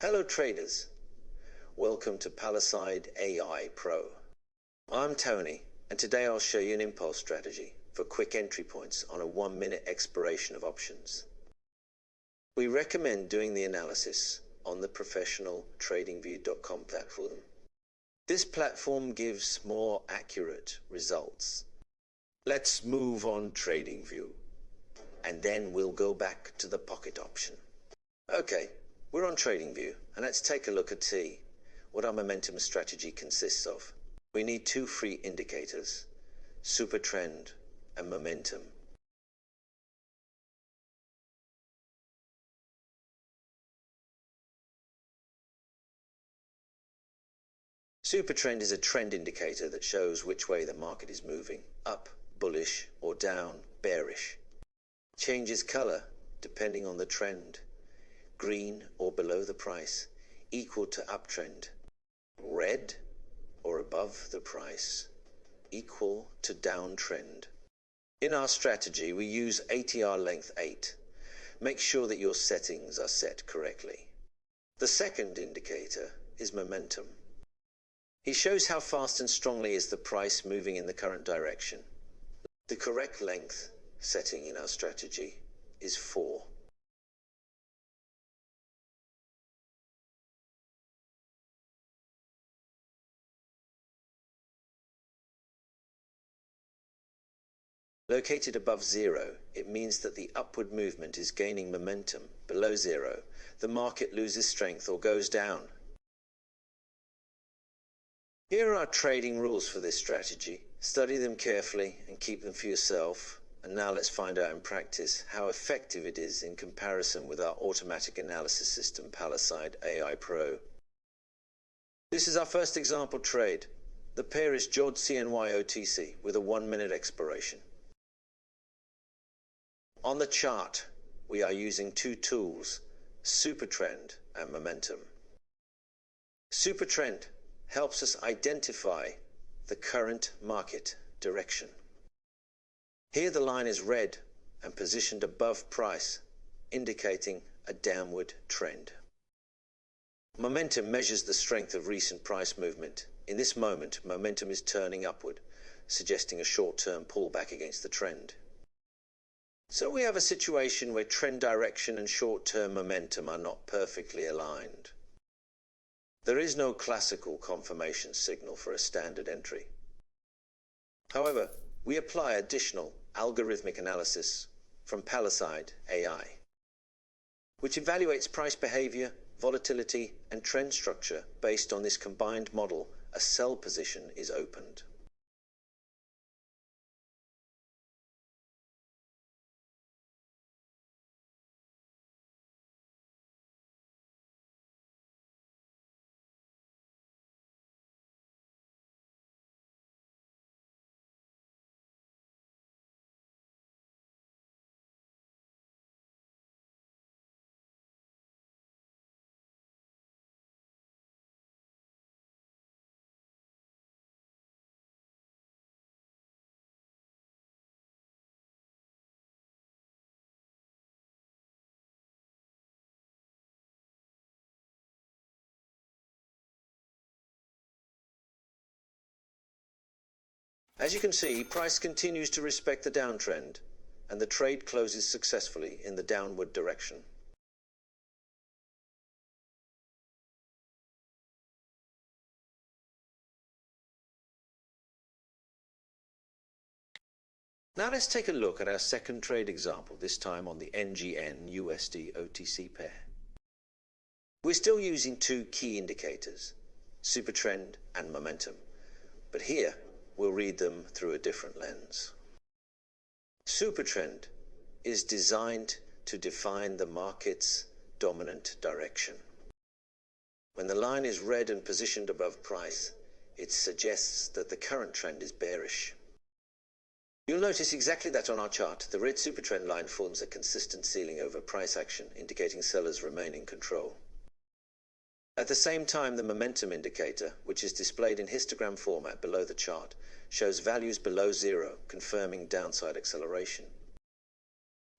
Hello traders, welcome to Palaside AI Pro. I'm Tony and today I'll show you an impulse strategy for quick entry points on a 1-minute expiration of options. We recommend doing the analysis on the professional tradingview.com platform. This platform gives more accurate results. Let's move on TradingView and then we'll go back to the pocket option. Okay. We're on TradingView, and let's take a look at what our momentum strategy consists of. We need two free indicators, SuperTrend and momentum. SuperTrend is a trend indicator that shows which way the market is moving, up, bullish, or down, bearish. Changes color depending on the trend. Green or below the price, equal to uptrend. Red or above the price, equal to downtrend. In our strategy, we use ATR Length 8. Make sure that your settings are set correctly. The second indicator is momentum. He shows how fast and strongly is the price moving in the current direction. The correct length setting in our strategy is 4. Located above 0, it means that the upward movement is gaining momentum. Below 0, the market loses strength or goes down. Here are our trading rules for this strategy. Study them carefully and keep them for yourself. And now let's find out in practice how effective it is in comparison with our automatic analysis system, Palaside AI Pro. This is our first example trade. The pair is JORD CNY OTC with a 1-minute expiration. On the chart, we are using two tools, SuperTrend and momentum. SuperTrend helps us identify the current market direction. Here the line is red and positioned above price, indicating a downward trend. Momentum measures the strength of recent price movement. In this moment, momentum is turning upward, suggesting a short-term pullback against the trend. So we have a situation where trend direction and short-term momentum are not perfectly aligned. There is no classical confirmation signal for a standard entry. However, we apply additional algorithmic analysis from Palaside AI, which evaluates price behavior, volatility, and trend structure. Based on this combined model, a sell position is opened. As you can see, price continues to respect the downtrend, and the trade closes successfully in the downward direction. Now let's take a look at our second trade example, this time on the NGN USD OTC pair. We're still using two key indicators, SuperTrend and momentum, but here we'll read them through a different lens. SuperTrend is designed to define the market's dominant direction. When the line is red and positioned above price, it suggests that the current trend is bearish. You'll notice exactly that on our chart. The red SuperTrend line forms a consistent ceiling over price action, indicating sellers remain in control. At the same time, the momentum indicator, which is displayed in histogram format below the chart, shows values below 0, confirming downside acceleration.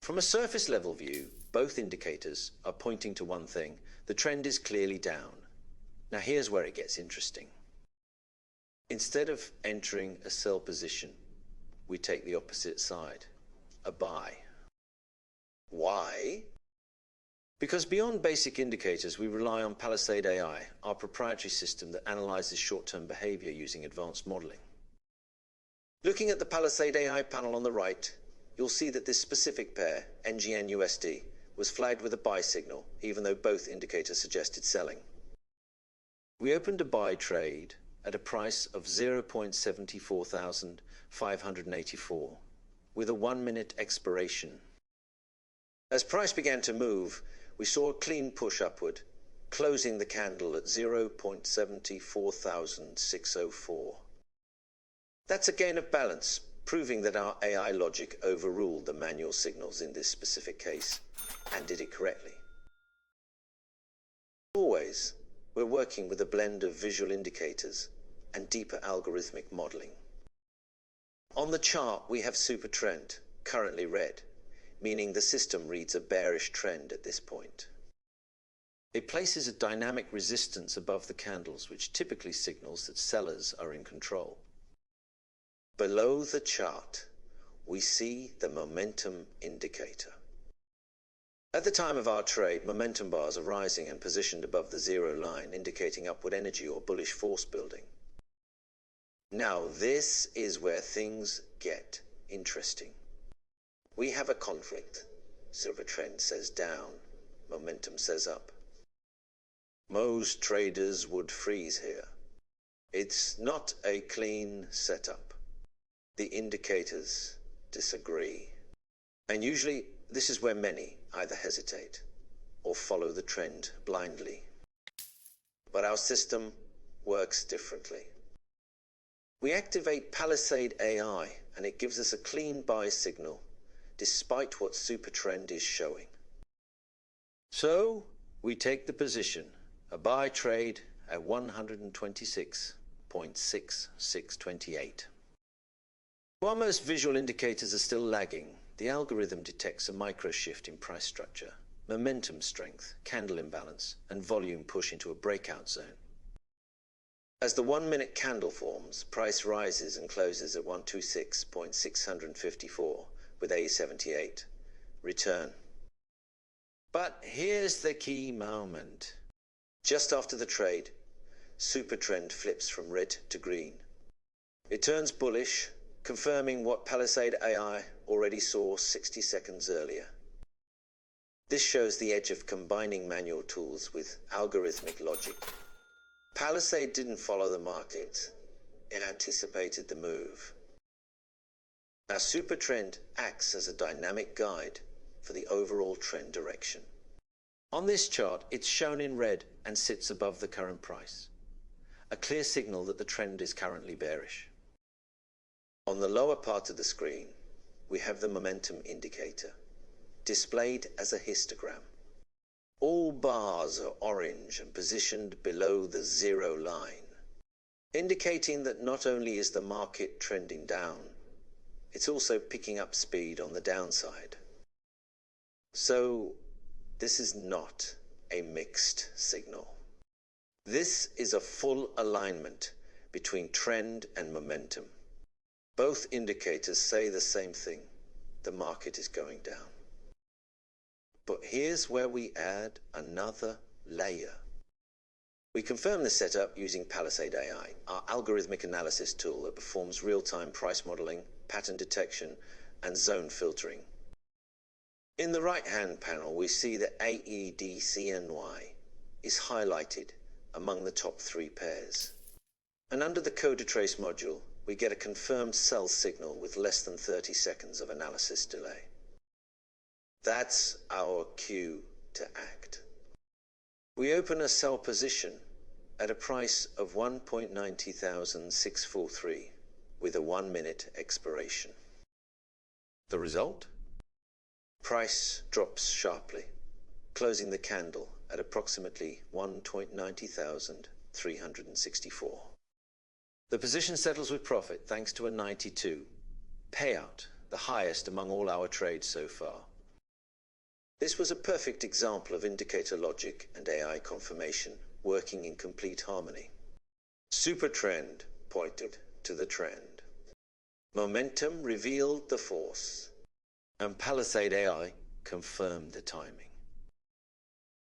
From a surface level view, both indicators are pointing to one thing: the trend is clearly down. Now here's where it gets interesting. Instead of entering a sell position, we take the opposite side, a buy. Why? Because beyond basic indicators, we rely on Palaside AI, our proprietary system that analyzes short-term behavior using advanced modeling. Looking at the Palaside AI panel on the right, you'll see that this specific pair, NGN-USD, was flagged with a buy signal, even though both indicators suggested selling. We opened a buy trade at a price of 0.74584, with a 1-minute expiration. As price began to move, we saw a clean push upward, closing the candle at 0.74604. That's a gain of balance, proving that our AI logic overruled the manual signals in this specific case, and did it correctly. Always, we're working with a blend of visual indicators and deeper algorithmic modeling. On the chart, we have SuperTrend, currently red, meaning the system reads a bearish trend at this point. It places a dynamic resistance above the candles, which typically signals that sellers are in control. Below the chart, we see the momentum indicator. At the time of our trade, momentum bars are rising and positioned above the zero line, indicating upward energy or bullish force building. Now, this is where things get interesting. We have a conflict. SuperTrend says down, momentum says up. Most traders would freeze here. It's not a clean setup. The indicators disagree. And usually, this is where many either hesitate or follow the trend blindly. But our system works differently. We activate Palaside AI, and it gives us a clean buy signal, despite what SuperTrend is showing. So, we take the position, a buy trade at 126.6628. While most visual indicators are still lagging, the algorithm detects a micro shift in price structure, momentum strength, candle imbalance, and volume push into a breakout zone. As the 1-minute candle forms, price rises and closes at 126.654 with A78. Return. But here's the key moment. Just after the trade, SuperTrend flips from red to green. It turns bullish, confirming what Palaside AI already saw 60 seconds earlier. This shows the edge of combining manual tools with algorithmic logic. Palaside didn't follow the market. It anticipated the move. Now, SuperTrend acts as a dynamic guide for the overall trend direction. On this chart, it's shown in red and sits above the current price, a clear signal that the trend is currently bearish. On the lower part of the screen, we have the momentum indicator, displayed as a histogram. All bars are orange and positioned below the zero line, indicating that not only is the market trending down, it's also picking up speed on the downside. So, this is not a mixed signal. This is a full alignment between trend and momentum. Both indicators say the same thing: the market is going down. But here's where we add another layer. We confirm the setup using Palaside AI, our algorithmic analysis tool that performs real-time price modeling, pattern detection, and zone filtering. In the right-hand panel, we see that AEDCNY is highlighted among the top 3 pairs. And under the code trace module, we get a confirmed sell signal with less than 30 seconds of analysis delay. That's our cue to act. We open a sell position at a price of 1.90643 with a 1-minute expiration. The result? Price drops sharply, closing the candle at approximately 1.90364. The position settles with profit thanks to a 92 payout, the highest among all our trades so far. This was a perfect example of indicator logic and AI confirmation working in complete harmony. SuperTrend pointed to the trend. Momentum revealed the force, and Palaside AI confirmed the timing.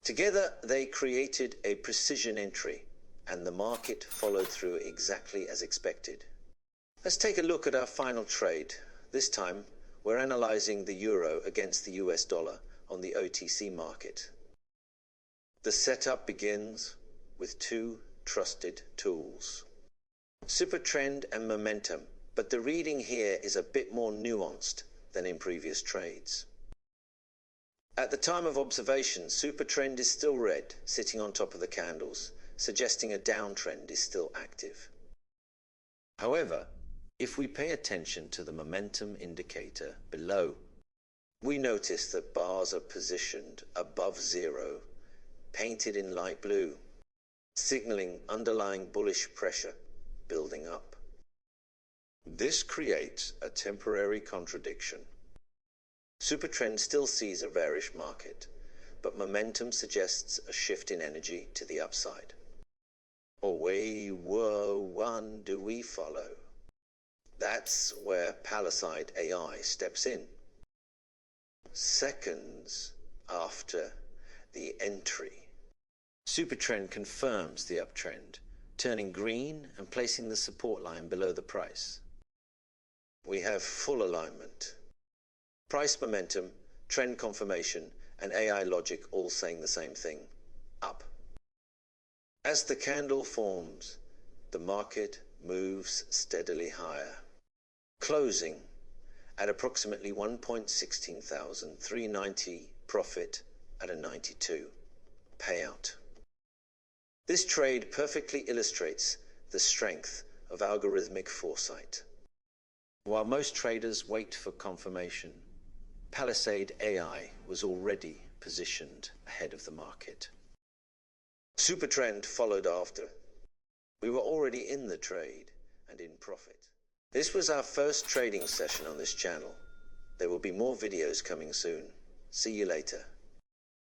Together, they created a precision entry, and the market followed through exactly as expected. Let's take a look at our final trade. This time, we're analyzing the euro against the US dollar on the OTC market. The setup begins with two trusted tools, SuperTrend and Momentum, but the reading here is a bit more nuanced than in previous trades. At the time of observation, SuperTrend is still red, sitting on top of the candles, suggesting a downtrend is still active. However, if we pay attention to the momentum indicator below, we notice that bars are positioned above zero, painted in light blue, signaling underlying bullish pressure building up. This creates a temporary contradiction. SuperTrend still sees a bearish market, but momentum suggests a shift in energy to the upside. Away, whoa, one do we follow? That's where Palaside AI steps in. Seconds after the entry, SuperTrend confirms the uptrend, turning green and placing the support line below the price. We have full alignment. Price momentum, trend confirmation, and AI logic all saying the same thing, up. As the candle forms, the market moves steadily higher, closing at approximately 1.16,390 profit at a 92 payout. This trade perfectly illustrates the strength of algorithmic foresight. While most traders wait for confirmation, Palaside AI was already positioned ahead of the market. SuperTrend followed after. We were already in the trade and in profit. This was our first trading session on this channel. There will be more videos coming soon. See you later.